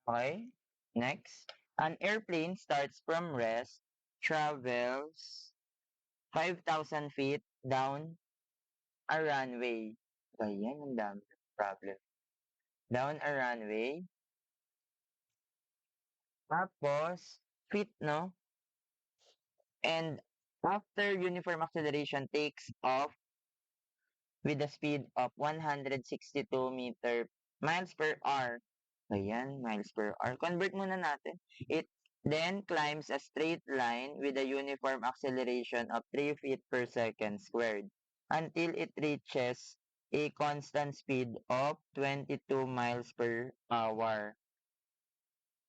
Okay? Next. An airplane starts from rest, travels 5,000 feet down a runway. Ayan, ang dami ng problem. Down a runway. Tapos, feet, no? And after uniform acceleration takes off with a speed of 162 miles per hour. Ayan, miles per hour. Convert muna natin. It then climbs a straight line with a uniform acceleration of 3 feet per second squared until it reaches a constant speed of 22 miles per hour.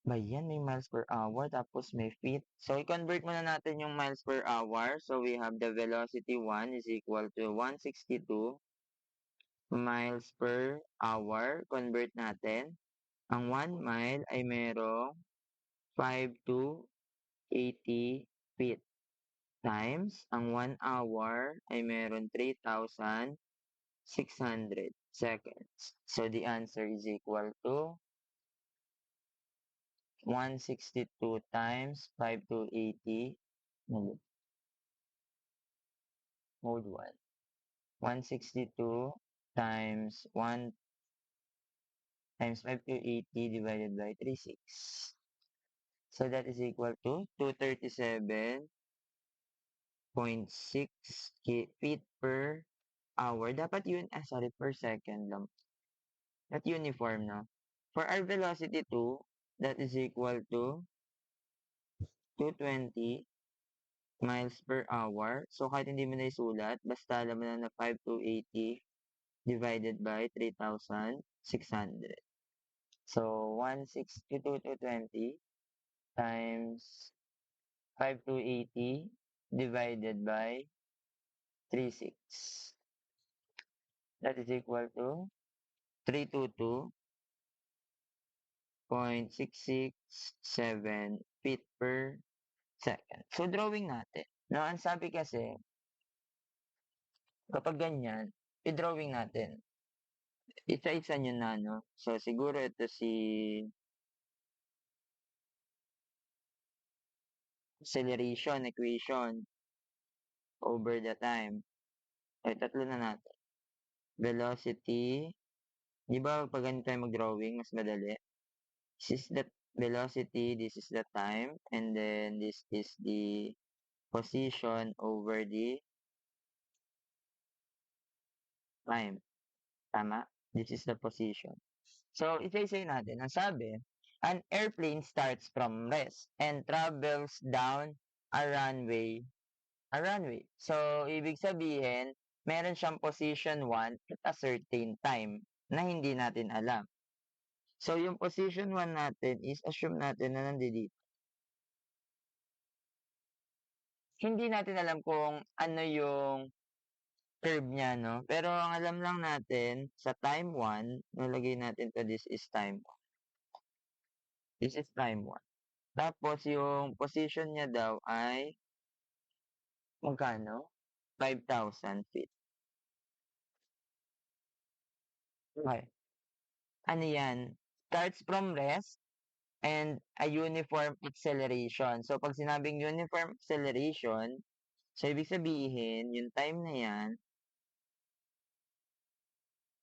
Ba yan, may miles per hour, tapos may feet. So, i-convert muna natin yung miles per hour. So, we have the velocity 1 is equal to 162 miles per hour. Convert natin. Ang 1 mile ay merong 5 to 80 feet. Times, ang 1 hour ay meron 3,600 seconds. So, the answer is equal to 162 times 5 to 80. Mode 1. 162 times 1 times 5 to 80 divided by 36. So that is equal to 237.6 feet per hour. Dapat yun, sorry, per second lang. Not uniform, no? For our velocity 2, that is equal to 220 miles per hour. So kahit hindi mo na isulat, basta alam mo na 5 to 80 divided by 3,600. So, 162 to 20 times 5 to 80 divided by 36. That is equal to 322.667 feet per second. So, drawing natin. Now, ang sabi kasi, kapag ganyan, i-drawing natin. Isa-isa nyo na, no? So, siguro ito si acceleration equation over the time. Ay, tatlo na natin. Velocity. Di ba pag ganito tayo mag-drawing, mas madali? This is the velocity, this is the time, and then this is the position over the time. Tama? This is the position. So, isa-isa natin. Ang sabi, an airplane starts from rest and travels down a runway. A runway. So, ibig sabihin, meron siyang position 1 at a certain time na hindi natin alam. So, yung position 1 natin is assume natin na nandito. Hindi natin alam kung ano yung curve niya, no? Pero ang alam lang natin, sa time 1, nalagay natin to this is time 1. This is time 1. Tapos, yung position niya daw ay magkano? 5,000 feet. Okay. Ano yan? Starts from rest and a uniform acceleration. So, pag sinabing uniform acceleration, so ibig sabihin, yung time na yan,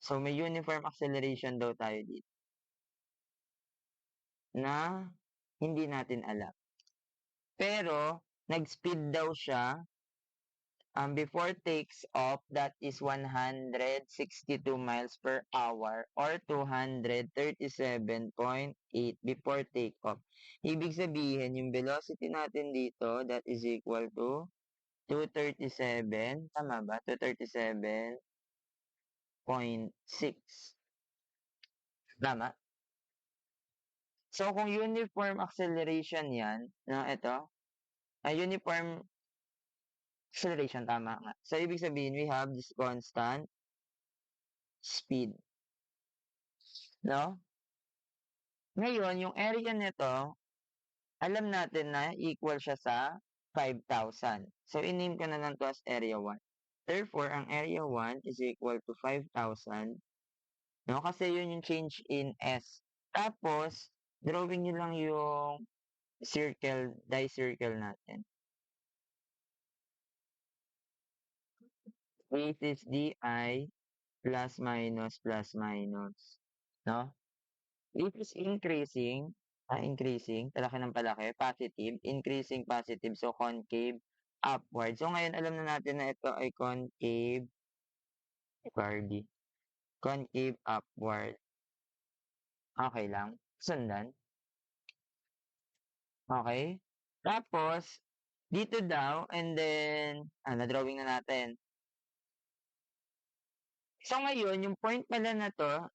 so may uniform acceleration daw tayo dito na hindi natin alam. Pero, nag-speed daw siya before takes off, that is 162 miles per hour or 237.8 before takeoff. Ibig sabihin, yung velocity natin dito, that is equal to 237, tama ba? 237.6. Tama? So, kung uniform acceleration yan, no, ito, uniform acceleration, tama nga. So, ibig sabihin, we have this constant speed. No? Ngayon, yung area nito, alam natin na equal siya sa 5,000. So, in-name ko na lang to as area 1. Therefore, ang area 1 is equal to 5,000. No? Kasi yun yung change in S. Tapos, Drawing nyo lang yung circle, die-circle natin. This is di plus minus plus minus. No? This is increasing, increasing, palaki ng palaki, positive, increasing positive, so concave, upward. So ngayon, alam na natin na ito ay concave, Cardi, concave upward. Okay lang? Sundan? Okay? Tapos, dito daw, and then, na-drawing na natin. So ngayon, yung point pala na to,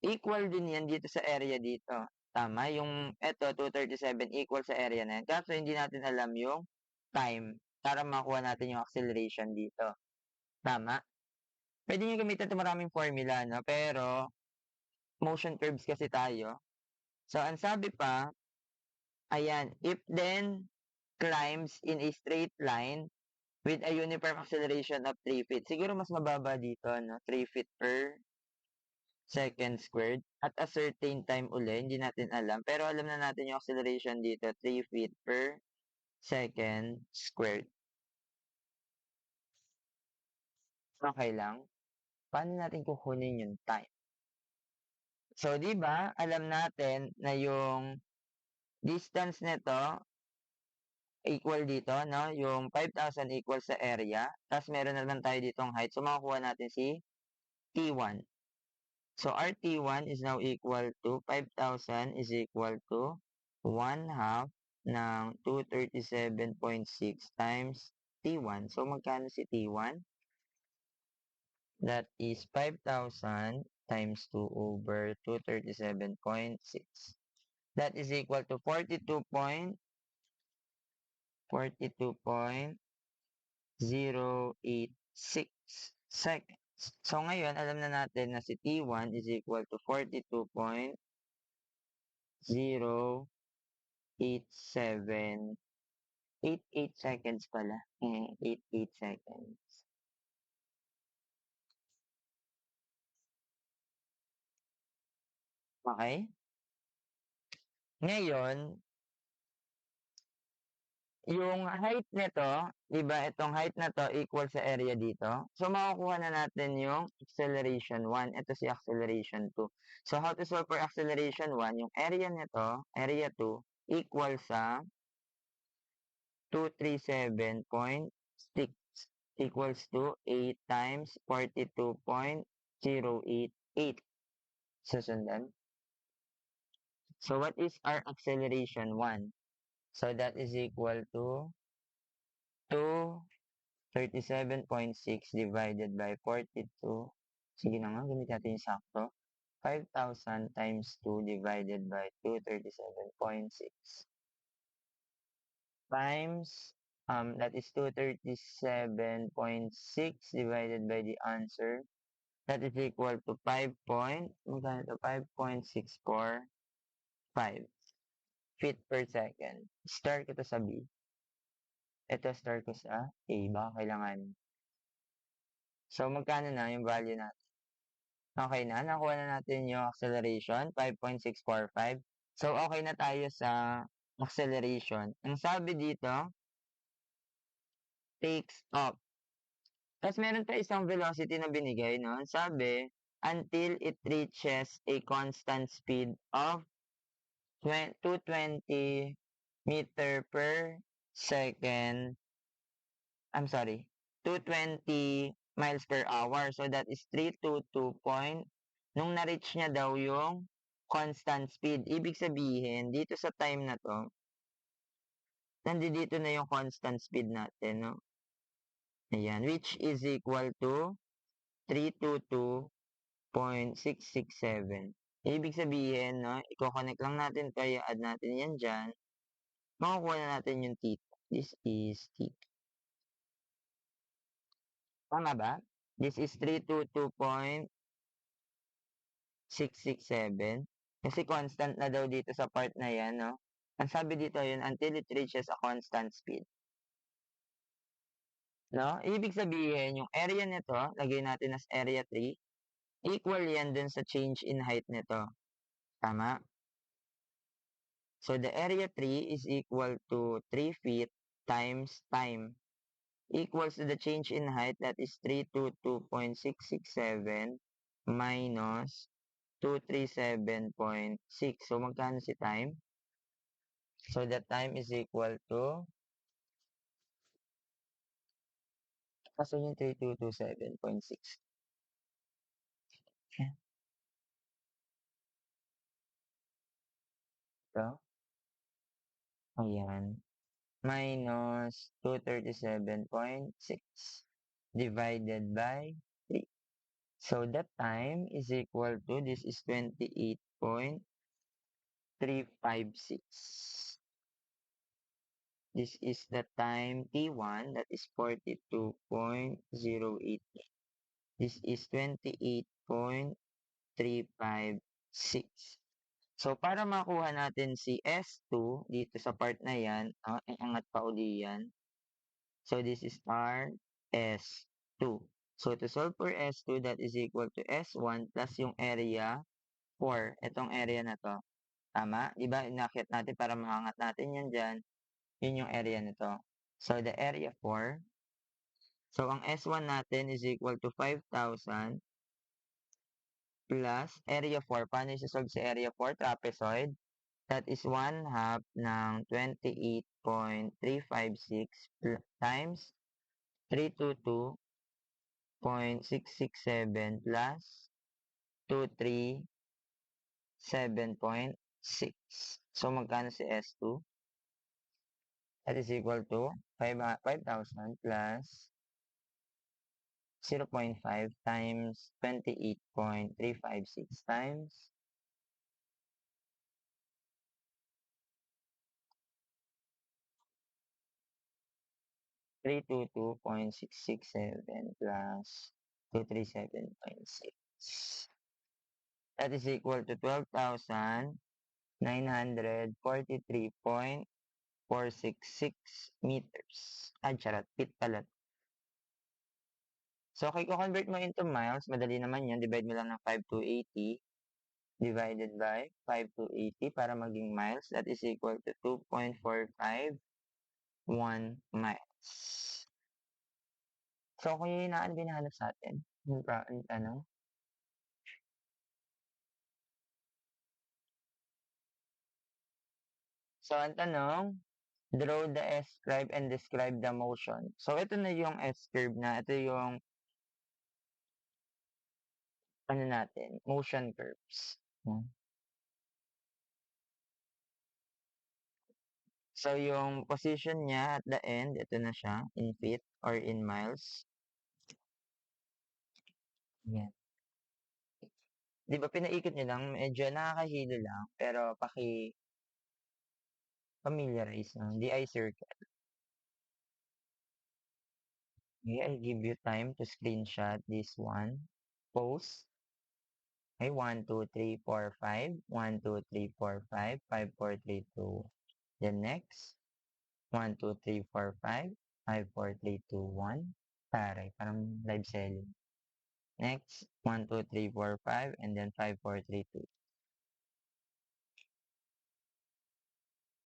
equal din yan dito sa area dito. Tama? Yung eto, 237 equal sa area na yan. Kaso hindi natin alam yung time para makuha natin yung acceleration dito. Tama? Pwede nyo gamitin ito maraming formula, no? Pero, motion curves kasi tayo. So, ang sabi pa, ayan, if then climbs in a straight line with a uniform acceleration of 3 feet. Siguro mas mababa dito, no? 3 feet per second squared. At a certain time uli, hindi natin alam. Pero alam na natin yung acceleration dito, 3 feet per second squared. Okay lang? Paano natin kukunin yung time? So, di ba, alam natin na yung distance nito equal dito, no? Yung 5,000 equal sa area. Tapos meron naman tayo ditong height. So, makukuha natin si T1. So, our T1 is now equal to 5,000 is equal to 1 half ng 237.6 times T1. So, magkano si T1? That is 5,000 times 2 over 237.6. That is equal to 42.086 seconds. So, ngayon, alam na natin na si T1 is equal to 42.087 88 seconds pala. 88 seconds. Okay? Ngayon, yung height nito, 'di ba, itong height na 'to equal sa area dito. So, makukuha na natin yung acceleration 1. Ito si acceleration 2. So, how to solve for acceleration 1? Yung area nito, area 2, equal sa 237.6 equals to 8 times 42.088. Susundan. So, what is our acceleration 1? So, that is equal to 237.6 divided by 42. Sige na nga, gamit natin yung sakto. 5,000 times 2 divided by 237.6 times, that is 237.6 divided by the answer. That is equal to 5.645 feet per second. Start ko to sa B. Ito start ko sa A. Baka kailangan. So, magkano na yung value natin? Okay na. Nakuha na natin yung acceleration, 5.645. So, okay na tayo sa acceleration. Ang sabi dito, takes off. Tapos meron pa isang velocity na binigay, no? Ang sabi, until it reaches a constant speed of 220 meter per second. I'm sorry, 220 miles per hour. So, that is 322 point. Nung na-reach niya daw yung constant speed. Ibig sabihin, dito sa time na to, nandito na yung constant speed natin, no? Ayan, which is equal to 322.667. Ibig sabihin, no, i-connect lang natin to, i-add natin yan dyan. Makukuha na natin yung theta. This is theta. Tama ba? This is 322.667. Kasi constant na daw dito sa part na yan, no? Ang sabi dito yun, until it reaches a constant speed. No? Ibig sabihin, yung area nito, lagay natin as area 3, equal yan dun sa change in height nito. Tama? So the area 3 is equal to 3 feet times time equals to the change in height that is 322.667 minus 237.6. So magkano si time? So the time is equal to kaso yung 3227.6. Ito. Ayan. Minus 237.6 divided by 3. So that time is equal to, this is 28.356. This is the time T1, that is 42.08. This is 28.356. So, para makuha natin si S2 dito sa part na yan, iangat pa uli yan. So, this is our S2. So, to solve for S2, that is equal to S1 plus yung area 4. Itong area na to. Tama? Diba, inakit natin para maangat natin yan dyan. Yun yung area nito. So, the area 4. So, ang S1 natin is equal to 5,000 plus area 4. Paano isa-solve sa area 4? Trapezoid. That is 1 half ng 28.356 times 322.667 plus 237.6. So, magkano si S2? That is equal to 5,000 plus 0.5 times 28.356 times 322.667 plus 237.6. That is equal to 12,943.466 meters. Charot, feet pala. So, kung i-convert mo into miles, madali naman yan. Divide mo lang ng 5,280 divided by 5,280 para maging miles. That is equal to 2.451 miles. So, kung yun ang binahanap sa atin, yung tanong. So, ang tanong, draw the S-curve and describe the motion. So, ito na yung S-curve na. Ito yung, ano natin, motion curves. So, yung position niya at the end, ito na siya, in feet or in miles. Yan. Di ba pinaikot niyo lang, medyo nakakahilo lang, pero familiarize na. Di I circle. Okay, I'll give you time to screenshot this one. Post. Okay, 1, 2, 3, 4, 5. 1, 2, 3, 4, 5. 5, 4, 3, 2. Then next. 1, 2, 3, 4, 5. 5, 4, 3, 2, 1. Taray, parang live selling. Next, 1, 2, 3, 4, 5. And then 5, 4, 3, 2.